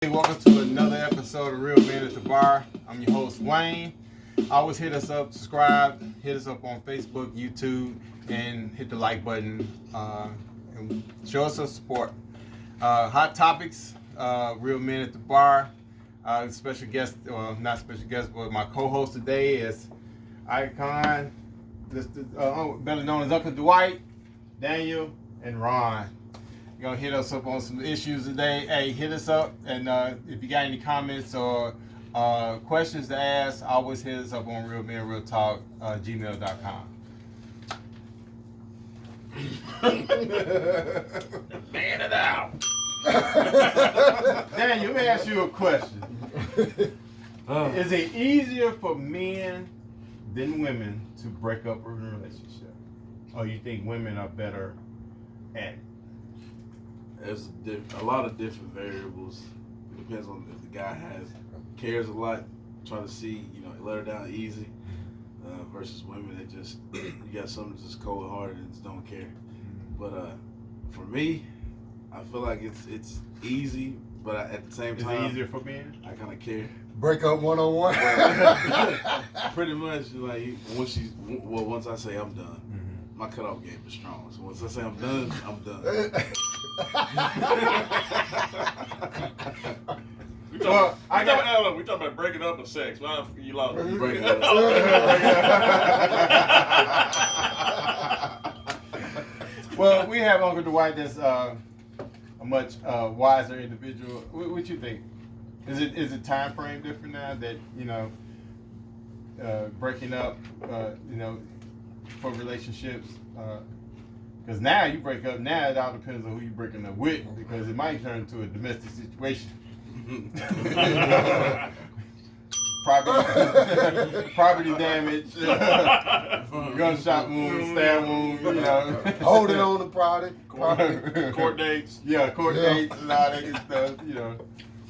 Hey, welcome to another episode of Real Men at the Bar. I'm your host, Wayne. Always hit us up, subscribe, hit us up on Facebook, YouTube, and hit the like button and show us some support. Hot topics, Real Men at the Bar. Special guest, not special guest, but my co-host today is Icon, better known as Uncle Dwight, Daniel, and Ron. You're going to hit us up on some issues today. Hey, hit us up, and if you got any comments or questions to ask, always hit us up on Real Men Real Talk, gmail.com. Man it out. Daniel, let me ask you a question. Is it easier for men than women to break up a relationship? Or you think women are better at it? There's a lot of different variables. It depends on if the guy cares a lot, trying to see, let her down easy, versus women that just, you got some that's just cold hearted and just don't care. But for me, I feel like it's easy, but at the same time, is it easier for men? I kind of care. Break up 101. Pretty much, like once I say I'm done, my cutoff game is strong. So once I say I'm done, I'm done. We talking about breaking up or sex. Well, you lost. Break it up. Well, we have Uncle Dwight that's a much wiser individual. What you think? Is it time frame different now that breaking up for relationships? Because now you break up, now it all depends on who you're breaking up with, because it might turn into a domestic situation. Property damage, gunshot wound, stab wound, Holding on to property. Court dates. Yeah, court dates and all that good stuff,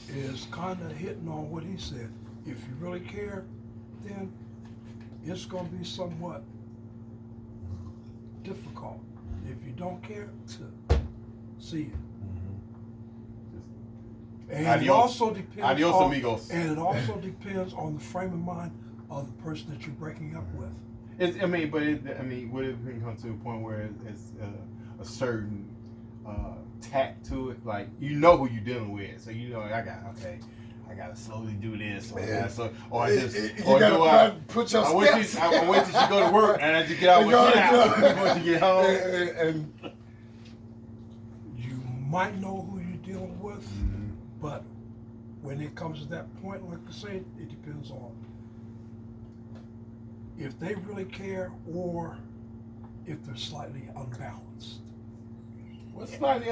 Is kind of hitting on what he said. If you really care, then it's going to be somewhat difficult. If you don't care, see you. And Adios. it also depends Adios, on, amigos. And it also depends on the frame of mind of the person that you're breaking up with. Would it come to a point where it's a certain tact to it? Like, who you're dealing with, so I gotta slowly do this, or Man. so, You gotta put your steps. I wait till she go to work and I just get out before she get home. And You might know who you're dealing with, but when it comes to that point, like I say, it depends on if they really care or if they're slightly unbalanced. What's slightly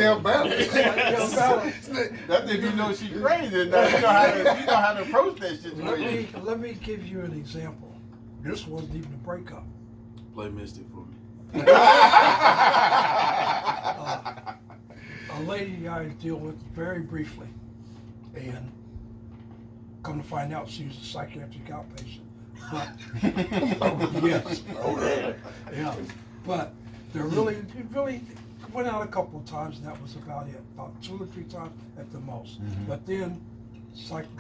unbalanced. That's if you know she's crazy. You know how to approach that situation. Let me give you an example. This wasn't even a breakup. Play Mystic for me. A lady I deal with very briefly, and come to find out she was a psychiatric outpatient. But yes, yeah. But it really went out a couple of times, and that was about it. About 2 or 3 times at the most. But then,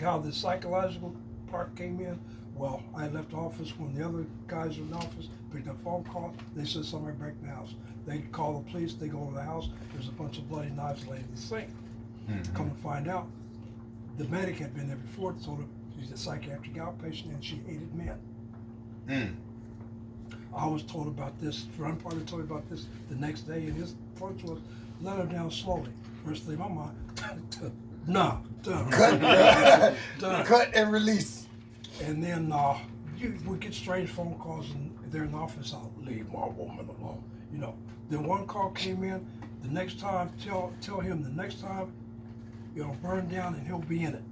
how the psychological part came in. Well, I left the office when the other guys were in the office, picked up a phone call. They said somebody broke the house. They call the police. They go to the house. There's a bunch of bloody knives laying in the sink. Come to find out, the medic had been there before. Told her she's a psychiatric outpatient and she hated men. I was told about this. Ron Parker told me about this the next day, and his approach was let her down slowly. First thing in my mind, nah, done. Cut and release. And then you would get strange phone calls, and they're in the office. I'll leave my woman alone. Then one call came in. The next time, tell him the next time it'll burn down and he'll be in it.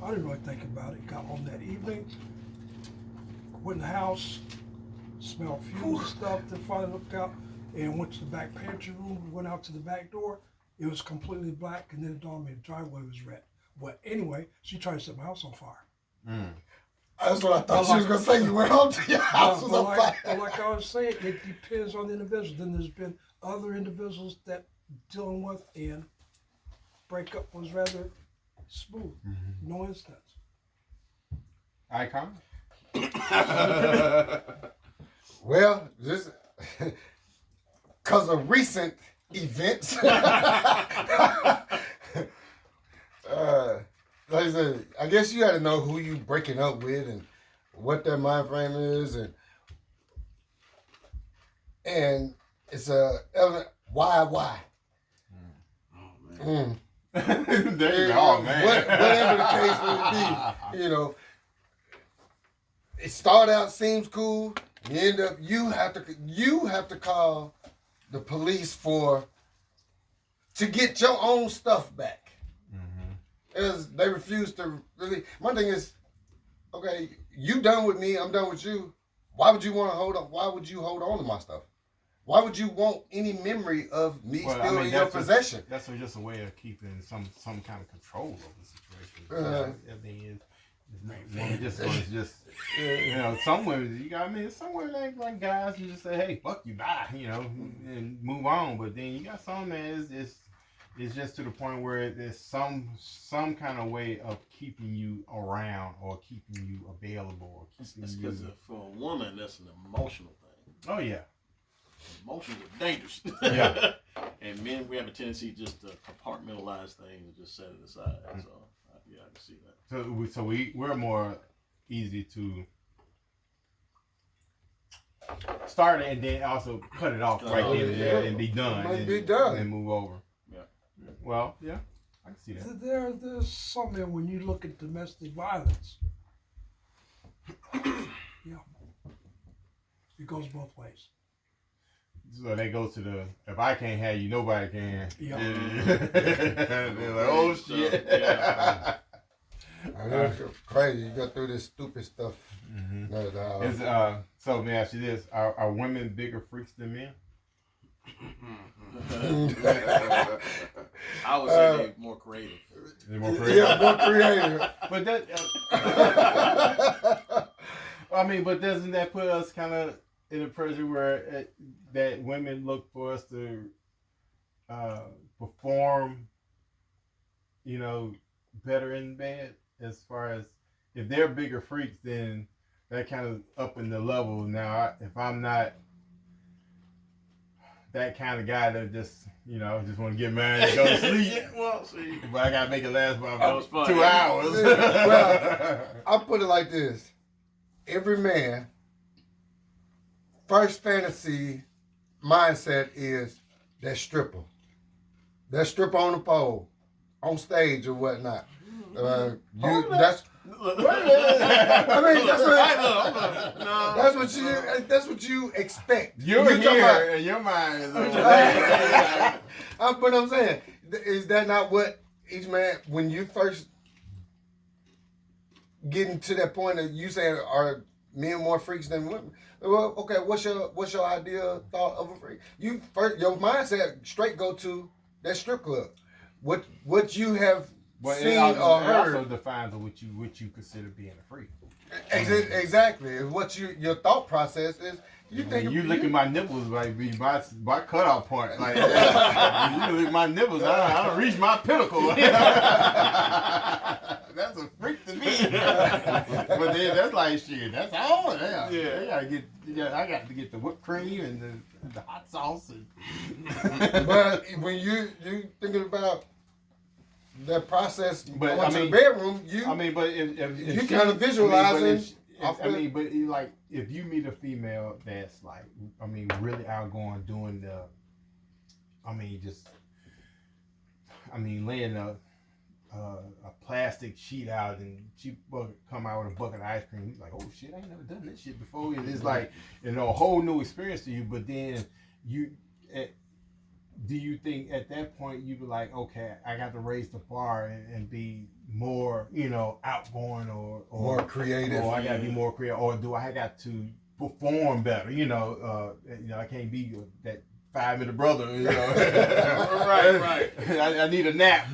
I didn't really think about it. Got home that evening, went in the house, smelled fumes and stuff. Then finally looked out and went to the back pantry room. Went out to the back door. It was completely black, and then it dawned on me the driveway was red. Well, anyway, she tried to set my house on fire. That's what I thought she was going to say. You went home to your house was on fire. But like I was saying, it depends on the individual. Then there's been other individuals that dealing with and breakup was rather smooth, no incidents. Icon. Well, just because of recent events, like I said, I guess you got to know who you breaking up with and what their mind frame is, and it's a element. Why? Oh man. There you go, man. Whatever the case may be, it start out seems cool. You end up you have to call the police to get your own stuff back. As they refuse to really. My thing is, okay, you done with me, I'm done with you. Why would you want to hold on? Why would you hold on to my stuff? Why would you want any memory of me still in your possession? That's just a way of keeping some kind of control over the situation. I mean, it's just some women, some women ain't like guys who just say, hey, fuck you, bye, and move on. But then you got some that it's just to the point where there's some kind of way of keeping you around or keeping you available or keeping you. Because for a woman, that's an emotional thing. Oh yeah. Emotions are dangerous. Yeah. And men, we have a tendency just to compartmentalize things and just set it aside. So yeah, I can see that. So we're more easy to start it and then also cut it off right then and there and be done. And move over. Yeah. Well, yeah, I can see that. There's something when you look at domestic violence. Yeah. It goes both ways. So that goes to if I can't have you, nobody can. Yeah. They're like, oh shit. Yeah. It's crazy. You go through this stupid stuff. So let me ask you this: Are women bigger freaks than men? I would say they're more creative. They're more creative. Yeah, more creative. But that, but doesn't that put us kind of in a pressure where that women look for us to perform, better in bed? As far as if they're bigger freaks, then that kind of up in the level. Now, if I'm not that kind of guy that just want to get married and go to sleep. Well, see, But I gotta make it last about 2 fun. hours. Well, I'll put it like this. Every man, first fantasy mindset is that stripper. That stripper on the pole, on stage or whatnot. That's what you expect. You're here and your mind is over there. But I'm saying, is that not what each man, when you first getting to that point of you saying, are men more freaks than women? Well, okay, what's your idea thought of a freak? Your mindset straight go to that strip club. What you have seen or heard. It also defines what you consider being a freak. Exactly. What your thought process is. You look at my nipples like be my cutoff point. Like you look at my nipples, I don't reach my pinnacle. That's a freak to me. But then that's like shit. That's all. Yeah. I got to get the whipped cream and the hot sauce. But when you thinking about that process, but going to the bedroom, if you kind of visualizing. If you meet a female that's like, really outgoing, doing laying a plastic sheet out and she come out with a bucket of ice cream. He's like, oh shit, I ain't never done this shit before. And it's like, a whole new experience to you. But then do you think at that point you be like, okay, I got to raise the bar and be more, outgoing or more creative, or I got to be more creative, or do I got to perform better? I can't be that 5-minute brother. Right. I need a nap.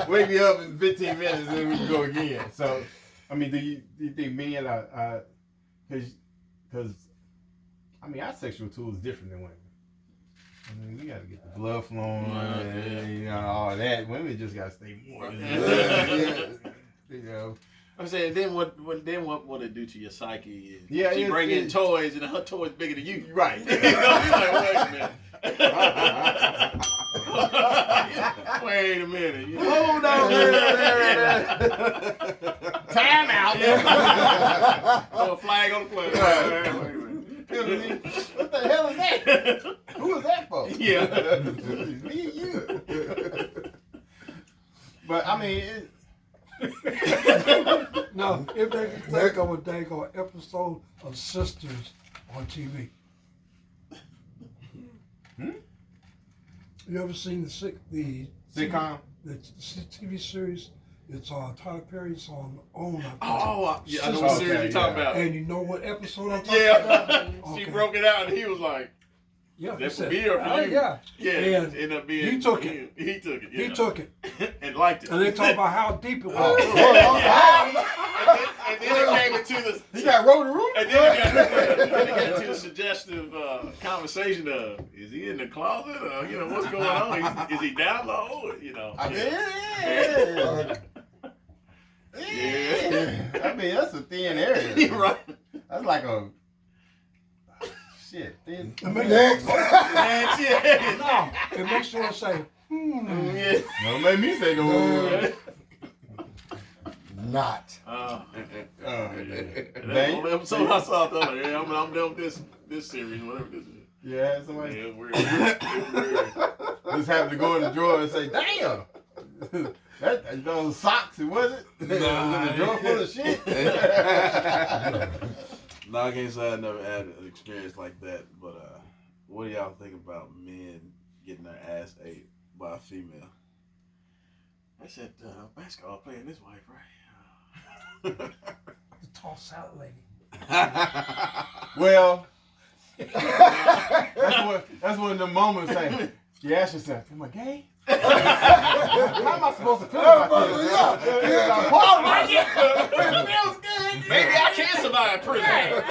Wake me up in 15 minutes and then we can go again. So, do you think men are because our sexual tool is different than women. mean, we gotta get the blood flowing, and, you know, all that. Women just gotta stay more. You know. I'm saying, then what will it do to your psyche? Yeah, she bring in toys, and her toys bigger than you. Right. You know, you're like, wait a minute. Wait a minute. You know? Hold on. Time out. Throw a flag on the play. Wait a minute. What the hell is that? Who is that for? Yeah. Me and you. But I mean, No, if they can think of a daggone episode of Sisters on TV. You ever seen the sitcom? the TV series? It's Tyler Perry's on OWN. Oh, yeah, I know what series you're talking about. And you know what episode I'm talking about? Yeah. She Okay. broke it out, and he was like, Yeah, "That's he for said, me or for you?" Yeah. Yeah, And it ended up being. he took it. He took it. He yeah. took it. And liked it. And they talk about how deep it was. Oh. and then it came into the. He got Roto-Rooter? And then it got into the suggestive conversation of, is he in the closet? You know, what's going on? Is he down low? You know. I mean, Yeah. I mean, that's a thin area. You're right. That's like a shit. Thin. Next. Man, shit. No, it makes you want to say, Yeah. Don't make me say the word. Not. That whole episode I saw the other. Yeah, I'm done with this series, whatever this is. Yeah, somebody Yeah, it's weird. It's weird. just happened to go in the drawer and say, "Damn, that those socks, was it? Was in the drawer full of shit." No, I can't say I never had an experience like that. But what do y'all think about men getting their ass ate by a female? I said, basketball playing this wife, right? the tall salad lady. Well, that's when the moment say, you ask yourself, "Am I gay? How am I supposed to feel about this?" It feels good. Maybe I can survive prison.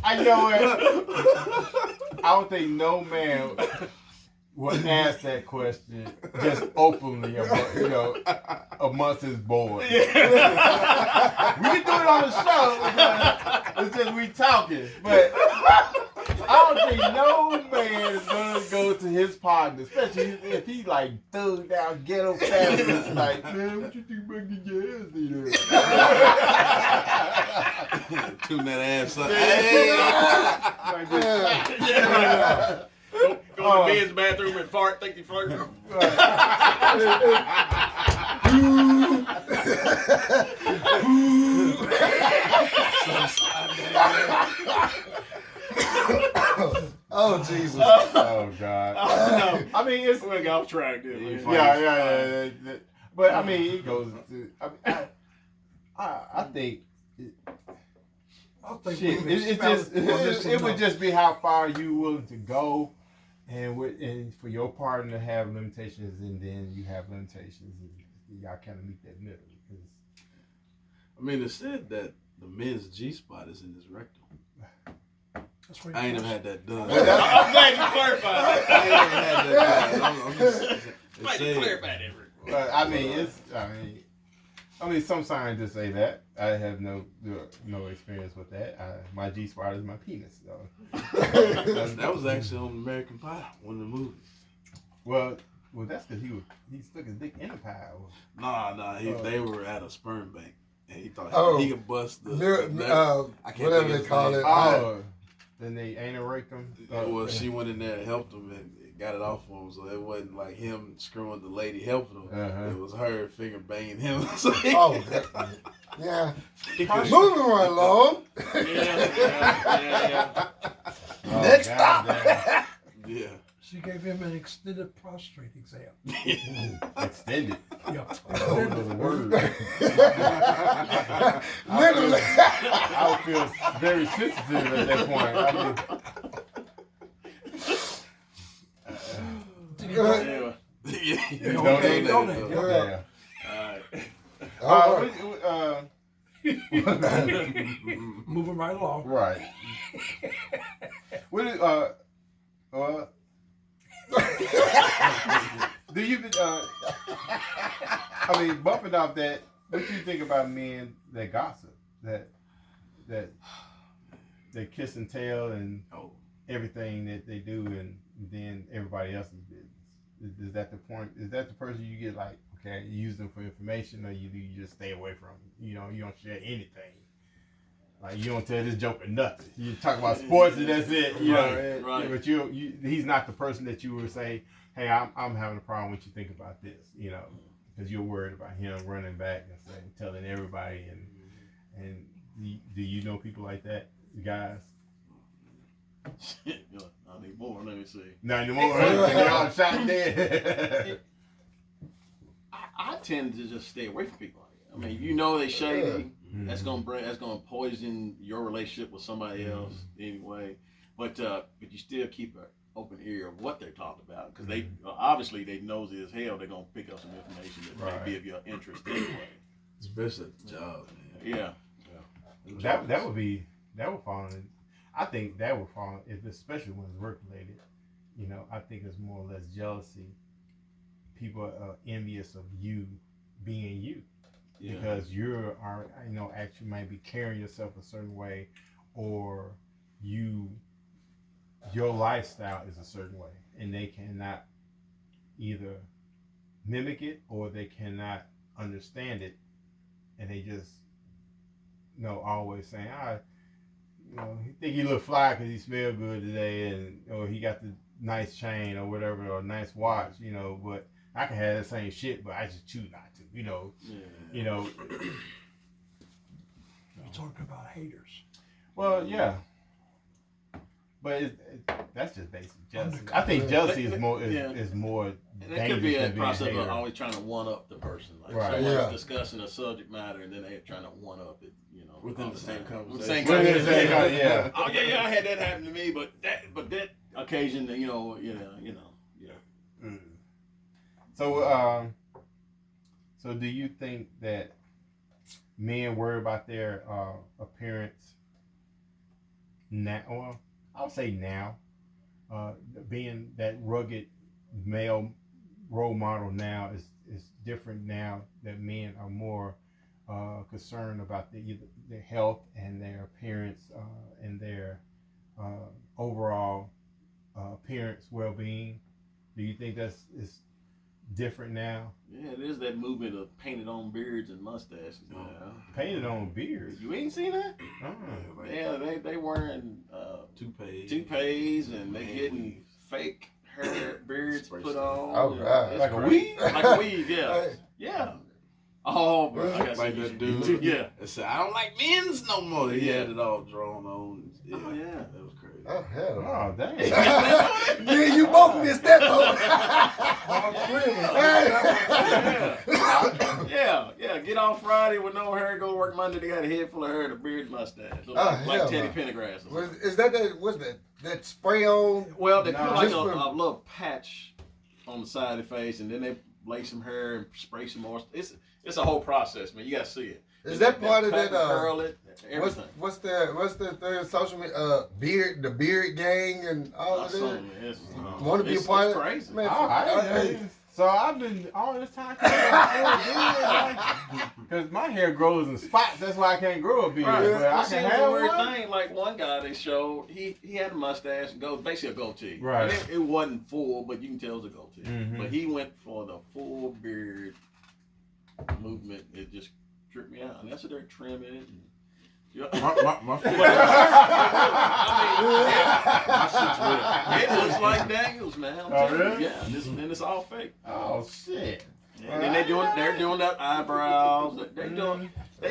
I know it. I don't think no man would ask that question just openly, amongst his boys. We can do it on the show. It's just we talking, but I don't think no man is gonna go to his partner, especially if he like thugged out ghetto fabulous, like, "Man, what you think about getting your ass eaten?" Tune that ass up. Like this. Yeah, right. Go to the men's bathroom and fart, think you fart. Oh Jesus. Oh God. I mean, it's We got off track, dude. yeah. But I mean, it goes to. I think. I think Shit, it would just be how far you willing to go, and for your partner to have limitations, and then you have limitations, and y'all kind of meet that middle. Because I mean, it said that the men's G spot is in his rectum. That's where I ain't never had that done. I'm glad you clarified that. I ain't never had that done. I'm just, Glad you clarified that, Rick. but I mean, some scientists say that. I have no experience with that. My G spot is my penis. So. that was actually on American Pie, one of the movies. Well, that's because he stuck his dick in a pie. Nah, they were at a sperm bank, and he thought he could bust the. I can't whatever think of they call his it. name. Then they anal raped him. Well, she went in there and helped him and got it off for him, so it wasn't like him screwing the lady helping him. It was her finger banging him. Oh, yeah. He could- Moving right along. Yeah. Next stop. Yeah. She gave him an extended prostate exam. Extended. Yeah. Those are the words. Literally. I would feel very sensitive at that point. Yeah. Yeah. Donate. Yeah. All right. All right. Moving right along. Right. What is do you I mean, bumping off that, what do you think about men that gossip, that they kiss and tell and everything that they do, and then everybody else's business? Is that the point? Is that the person you get like, okay, you use them for information, or you just stay away from them? You know, you don't share anything. Like, you don't tell this joker nothing. You talk about sports and that's it. You know, right. But he's not the person that you would say, hey, I'm having a problem. What you think about this? You know, because you're worried about him running back and saying, telling everybody. And do you know people like that, guys? Not anymore. Let me see. Not anymore. They're all shot dead. I tend to just stay away from people like that. I mean, you know they shady. That's gonna poison your relationship with somebody else anyway. But you still keep an open ear of what they're talking about, because they obviously they nosy as hell. They're gonna pick up some information that may be of your interest anyway. Especially at the job, man. Yeah. That would fall in. I think that would fall, especially when it's work related. You know, I think it's more or less jealousy. People are envious of you being you. Yeah. Because actually might be carrying yourself a certain way, or your lifestyle is a certain way, and they cannot either mimic it or they cannot understand it, and they just always saying, he think he look fly because he smell good today, and or he got the nice chain or whatever, or nice watch, but I can have that same shit, but I just choose not to, You're talking about haters. Well, yeah, but that's just basic jealousy. I think jealousy is more is more And it dangerous could be a than being a process of hater. always trying to one up the person. Like Right. someone's discussing a subject matter, and then they're trying to one up it. Within all the the same time. conversation. With the same Within the conversation. same yeah. Oh yeah, I had that happen to me, but that occasion, yeah. So do you think that men worry about their appearance now? Well, I would say now, being that rugged male role model now is different now, that men are more concerned about their health and their appearance and their overall appearance, well-being. Do you think is different now? Yeah, it is that movement of painted on beards and mustaches now. Painted on beards? You ain't seen that? Yeah, they wearing toupees and they getting fake hair beards put on. Oh, God. It's Like a crazy. weave? Like a weave, yeah. Yeah. Oh, bro. I got Like that dude. Yeah. That said, I don't like men's no more. He had it all drawn on. Yeah. Oh, yeah. That was crazy. Oh, hell. Oh, dang. Yeah, you both missed that, Yeah. Get off Friday with no hair, go to work Monday. They got a head full of hair and a beard mustache. So like Teddy Pendergrass. Is that spray on? Well, they put like Just a for- little patch on the side of the face, and then they lay some hair and spray some more. It's a whole process, man. You gotta see it. Is that part of cut that? and curl it, everything. What's the third social media? The beard gang and all of that. Want to be a part of it? Crazy. Man, So I've been all this time because my hair grows in spots. That's why I can't grow a beard. Right. But I See, can it was have a weird one. thing. Like one guy they showed, he had a mustache and basically a goatee. Right. And it wasn't full, but you can tell it was a goatee. Mhm. But he went for the full beard movement. It just tripped me out. And that's what they're trimming it. My It looks like Daniels, man. I'm telling you. really? Yeah, and it's all fake. Oh shit! And then they're doing that eyebrows. They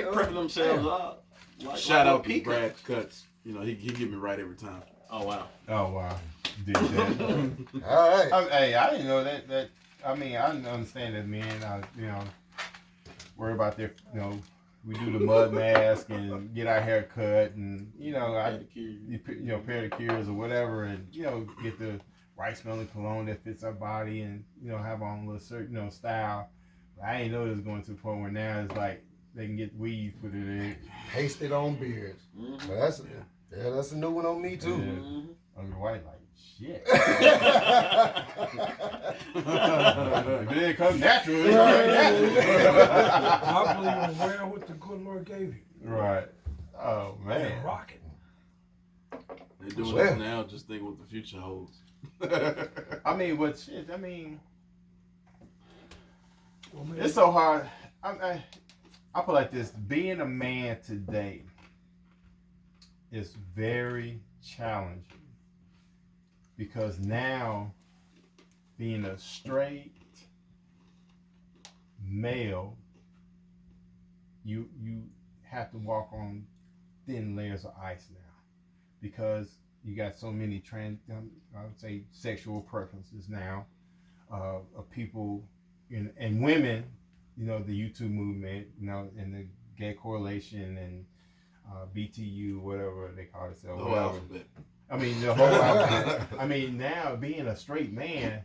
prepping themselves up. Shout out to Peacock. Brad Cuts. He get me right every time. Oh wow. Oh wow! Did that? all right. Hey, I didn't know that. I mean, I understand that men, worry about their, we do the mud mask and get our hair cut and pedicures or whatever, and get the right smelling cologne that fits our body and have our own little certain style. But I ain't know it was going to the point where now it's like they can get weed put it in. Pasted on beards. Mhm. But that's a new one on me too. Mhm. On the white, like shit. Yeah. If it didn't come natural, it's I believe in wearing what the good Lord gave you. right. Oh man. And rock it. They're doing Well. this now. Just think what the future holds. I mean, but shit. I mean, Well, man, it's so hard. I feel like this. Being a man today is very challenging because now being a straight male, you have to walk on thin layers of ice now because you got so many I would say sexual preferences now of people and women, you know, the YouTube movement, you know, and the gay correlation and BTU, whatever they call it. The whole alphabet. I mean, the whole alphabet. I mean, now being a straight man,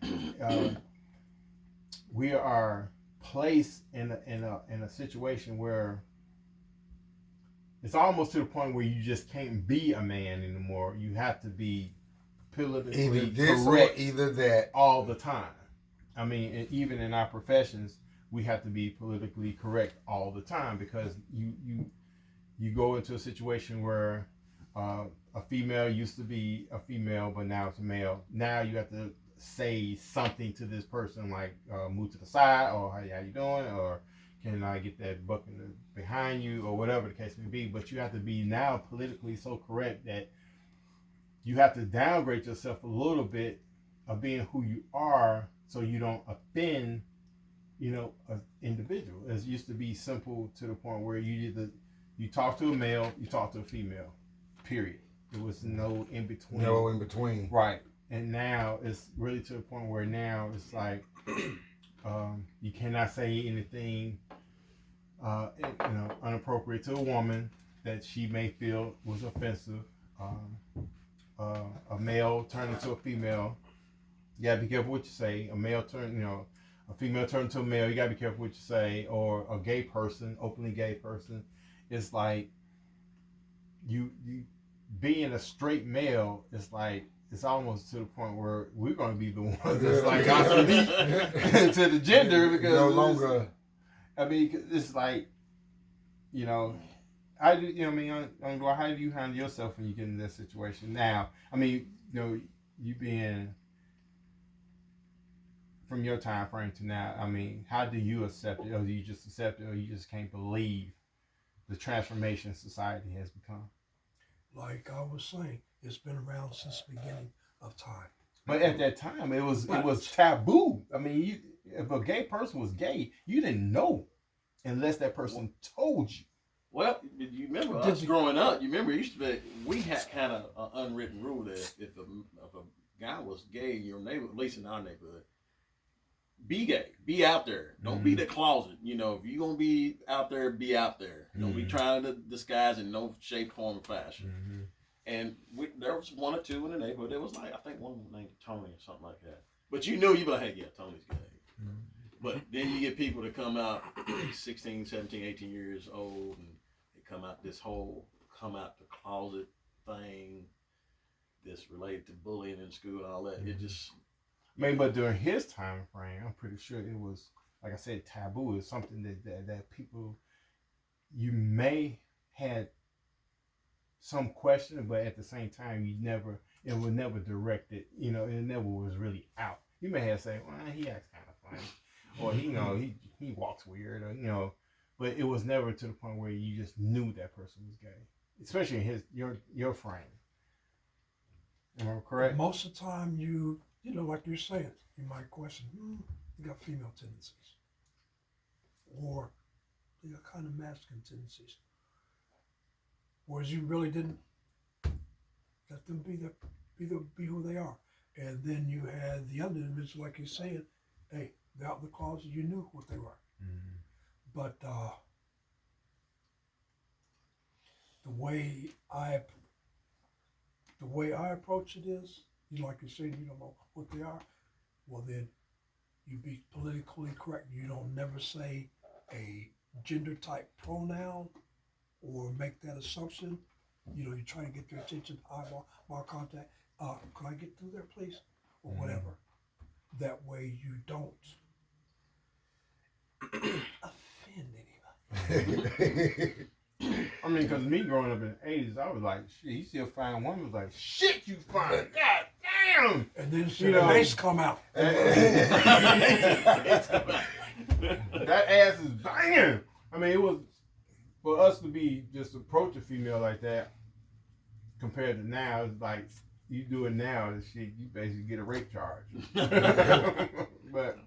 we are placed in a situation where it's almost to the point where you just can't be a man anymore. You have to be politically Either this correct or either that. all the time. I mean, even in our professions, we have to be politically correct all the time because you go into a situation where a female used to be a female, but now it's a male. Now you have to say something to this person like move to the side or how you doing or can I get that bucket behind you or whatever the case may be. But you have to be now politically so correct that you have to downgrade yourself a little bit of being who you are so you don't offend, you know, an individual. It used to be simple to the point where you talk to a male, you talk to a female, period. There was no in between. No in between. Right. And now it's really to the point where now it's like you cannot say anything inappropriate to a woman that she may feel was offensive. A male turning to a female, you gotta be careful what you say. A female turning to a male, you gotta be careful what you say. Or a gay person, openly gay person, it's like you being a straight male. It's like it's almost to the point where we're gonna be the ones that's like obsolete to the gender because no longer. I mean, it's like, you know, how do you handle yourself when you get in this situation now? I mean, you know, you being from your time frame to now, I mean, how do you accept it? Or do you just accept it or you just can't believe the transformation society has become? like I was saying, it's been around since the beginning of time. But at that time, it was taboo. I mean, if a gay person was gay, you didn't know unless that person told you. Well, you remember us growing up? You remember it used to be we had kind of an unwritten rule that if a guy was gay in your neighborhood, at least in our neighborhood, be gay, be out there. Don't be the closet. You know, if you're gonna be out there, be out there. Don't be trying to disguise in no shape, form, or fashion. And there was one or two in the neighborhood. There was like, I think one named Tony or something like that. But you knew, you'd be like, hey, yeah, Tony's gay. But then you get people that come out 16, 17, 18 years old and they come out the closet thing that's related to bullying in school and all that. It just... I mean, but during his time frame, I'm pretty sure it was, like I said, taboo. It's something that people, you may had some question, but at the same time, it was never directed. You know, it never was really out. You may have said, well, he acts kind of funny, or he walks weird, or but it was never to the point where you just knew that person was gay, especially in your frame. Am I correct? Most of the time, you know, like you're saying, you might question, you got female tendencies, or they got kind of masculine tendencies. Whereas you really didn't let them be who they are. And then you had the other individuals, like you're saying, hey, they're out in the closet, you knew what they were. But the way I approach it is, like you're saying, you don't know what they are. Well, then you be politically correct. You don't never say a gender type pronoun or make that assumption. You know, you're trying to get their attention, eyeball contact. Could I get through there, please? Or whatever. That way you don't offend anybody. I mean, because me growing up in the 80s, I was like, shit, you still find one was like, shit, you fine. God damn. And then You know, the bass come out. That ass is banging. I mean, it was for us to be just approach a female like that compared to now. It's like you do it now, and shit, you basically get a rape charge. But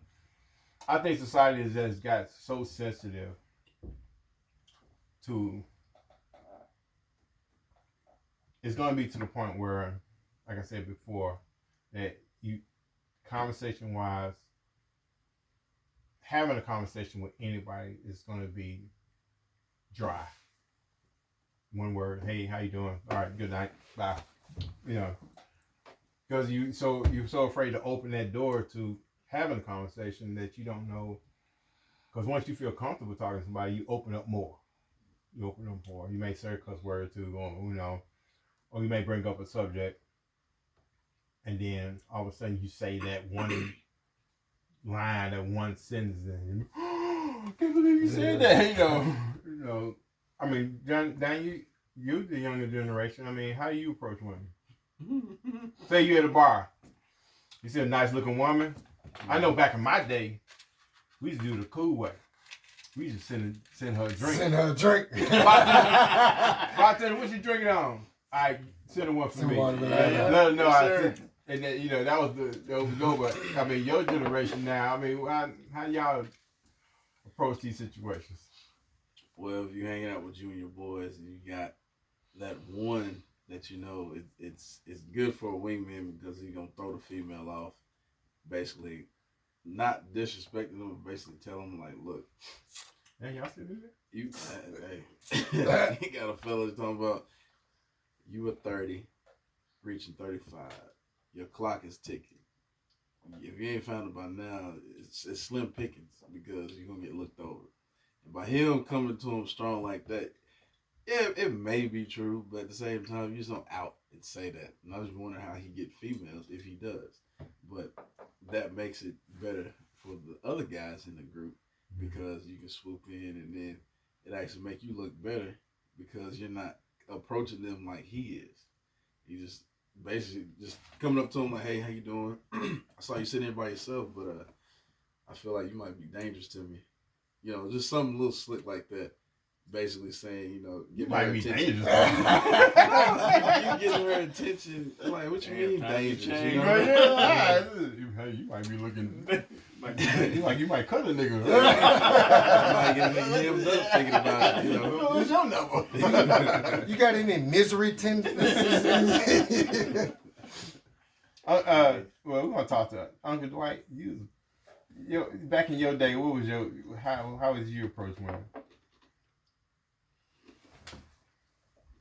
I think society has just got so sensitive to. It's going to be to the point where, like I said before, that you, conversation wise, having a conversation with anybody is going to be dry. One word, hey, how you doing? All right, good night, bye. You know, because you're so afraid to open that door to having a conversation that you don't know. Because once you feel comfortable talking to somebody, you open up more. You may say a cuss word or two, or you may bring up a subject, and then all of a sudden you say that one line, that one sentence, and I can't believe you said that. You know. I mean, Dan, you the younger generation. I mean, how do you approach women? Say you at a bar, you see a nice looking woman. I know back in my day, we used to do the cool way. We used to send her a drink. Send her a drink. Bartender, what you drinking on? I send her one for me. One, Let her know Yes, I sir. sent. And then, that was but I mean, your generation now. I mean, how y'all approach these situations? Well, if you hang out with you and your boys, and you got that one that you know, it's good for a wingman because he's gonna throw the female off, basically, not disrespecting them, but basically tell them like, look, Hey, y'all still do that? hey, you got a fella talking about you were 30, reaching 35. Your clock is ticking. If you ain't found it by now, it's slim pickings because you're gonna get looked over. And by him coming to him strong like that, yeah, it may be true, but at the same time, you just don't out and say that. And I just wonder how he get females if he does. But that makes it better for the other guys in the group because you can swoop in and then it actually make you look better because you're not approaching them like he is. You just basically just coming up to him like, hey, how you doing? I saw you sitting here by yourself, but I feel like you might be dangerous to me. You know, just something a little slick like that. Basically saying, You getting her might be attention. dangerous. You getting her attention. I'm like, what you mean dangerous? Hey, you might be looking like you might cut a nigga. You might get hemmed up thinking about it. What's your number? You got any misery tendencies? Well, we're gonna talk to Uncle Dwight. Back in your day, what was how was you approach women?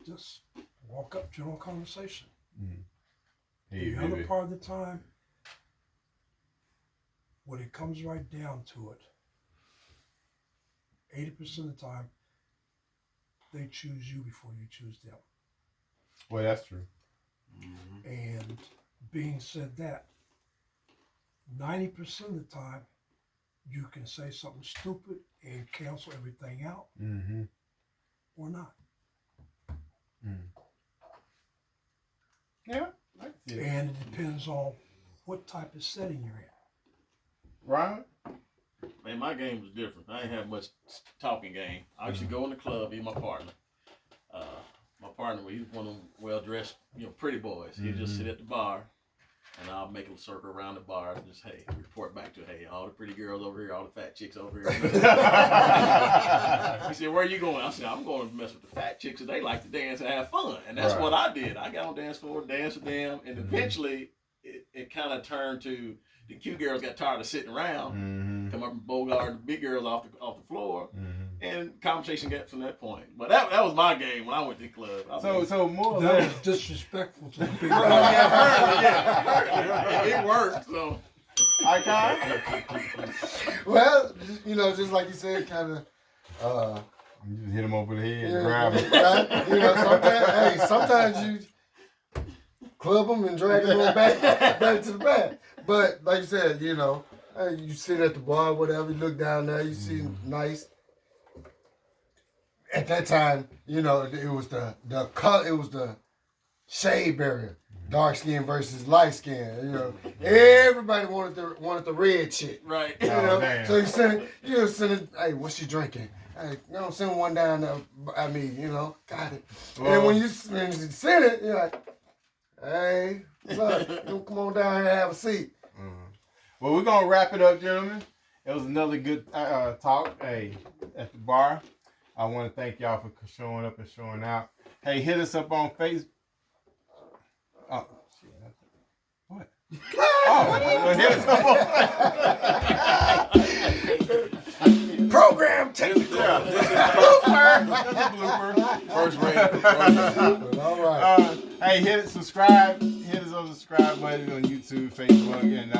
Just walk up, general conversation. Hey, The other part of the time, when it comes right down to it, 80% of the time, they choose you before you choose them. Well, that's true. And being said that, 90% of the time, you can say something stupid and cancel everything out, or not. Yeah, I can see it. And it depends on what type of setting you're in. Ryan? Man, my game was different. I ain't have much talking game. I used to go in the club, be my partner. My partner, he was one of them well-dressed, pretty boys. He'd just sit at the bar, and I'll make a circle around the bar and just, hey, report back to, hey, all the pretty girls over here, all the fat chicks over here. He said, where are you going? I said, I'm going to mess with the fat chicks, and they like to dance and have fun. And that's what I did. I got on dance floor, danced with them, and eventually it kind of turned to the cute girls got tired of sitting around, come up and bogart the big girls off the floor, and conversation got from that point. But that was my game when I went to the club. So more or That less. was disrespectful to the big It worked. So Icon? Well, just like you said, kind of You just hit him over the head and Yeah, grab him. right? You know, sometimes you club them and drag them back to the back. But like you said, you know, hey, you sit at the bar, whatever, you look down there, you see nice. At that time, you know, it was the color, it was the shade barrier, dark skin versus light skin. You know, everybody wanted the red chick. Right. You know, damn. so you send it. Hey, what's she drinking? Hey, no, send one down there. I mean, you know, got it. Well, and when you send it, you're like, hey, what's up? You come on down here and have a seat. Well, we're gonna wrap it up, gentlemen. It was another good talk. Hey, at the bar. I want to thank y'all for showing up and showing out. Hey, hit us up on Facebook. Oh, shit. What? Oh, hit us up on Program technical. blooper. That's a blooper. First rate. But all right. Hey, subscribe. Hit us on the subscribe button on YouTube, Facebook, and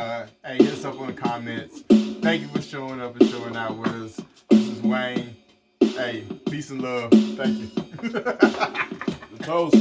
hey, hit us up on the comments. Thank you for showing up and showing out with us. This is Wayne. Hey, peace and love. Thank you. The toast.